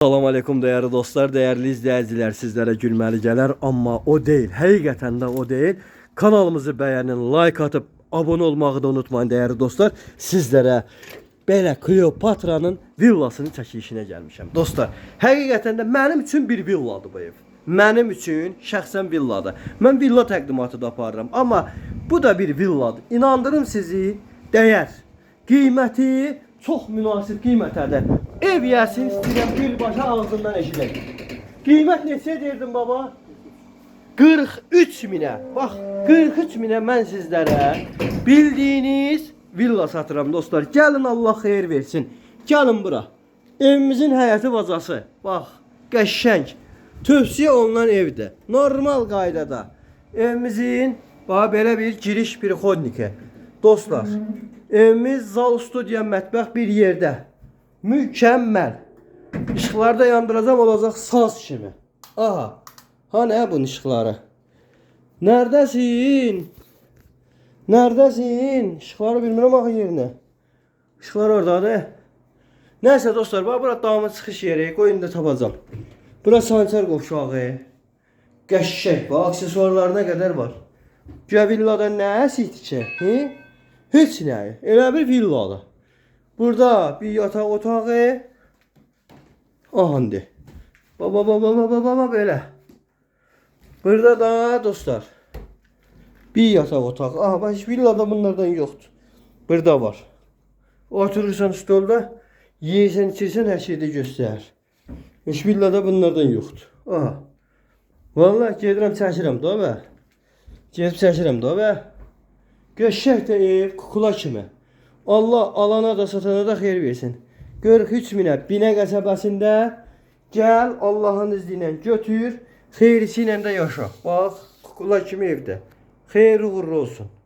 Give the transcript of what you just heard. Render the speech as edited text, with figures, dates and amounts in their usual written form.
Salam aleyküm değerli dostlar, değerli izleyiciler, sizlere gülmeli gələr, amma o değil, həqiqətən də o değil. Kanalımızı beğenin, like atıp abone olmağı da unutmayın değerli dostlar. Sizlere belə Kleopatra'nın villasını çəkilişinə gəlmişəm. Dostlar, həqiqətən də mənim üçün bir villadır bu ev. Mənim üçün şəxsən villadır. Mən villa təqdimatı da aparıram, amma bu da bir villadır. İnandırım sizi, dəyər, qiyməti çok münasib qiymətədir. Ev yəsin istəyirəm birbaşa ağzından eşidək. Qiymət neçə deyirdim baba? 43 minə. Bax, 43 minə mən sizlərə bildiyiniz villa satıram dostlar. Gəlin Allah xeyir versin. Gəlin bura. Evimizin həyəti bacası. Bax, qəşəng. Tövsiyə olunan evdir. Normal qaydada. Evimizin bax belə bir giriş bir xodniki. Dostlar, evimiz zal, studiya, mətbəx bir yerdə. Mükemmel. Işıqları da yandıracağım, olacaq saz kimi. Aha. Ha ne bunun ışıqları? Neredesin? Neredesin? Işıqları bilmirəm axı yerinə. Işıqlar oradadır. Neyse dostlar, bax bura damı çıxış yeri, qoyun da tapacağım. Bura sançar qovşağı. Qəşşək, bax aksesuarlarına qədər var. Güya villada nə əsiydi ki? Heç nə. Elə bir villadır. Burada bir yataq otağı. Ahandi. Baba böyle. Burada da dostlar bir yataq otağı. Aha bak, hiç villada bunlardan yoktu. Burada var. Oturursan stolda, yiyirsən, içirsən, her şeyde göstərir. Hiç villada bunlardan yoktu. Aha. Vallahi gedirəm çəkirəm da be. Gedib çəkirəm da be. Qəşəng də ev, kukula kimi. Allah alana da satana da xeyir versin. 43 minə Binə qəsəbəsində gəl, Allahın izni ilə götür, xeyrisi ilə də yaşa. Bax, kukula kimi evdə. Xeyir uğurlu olsun.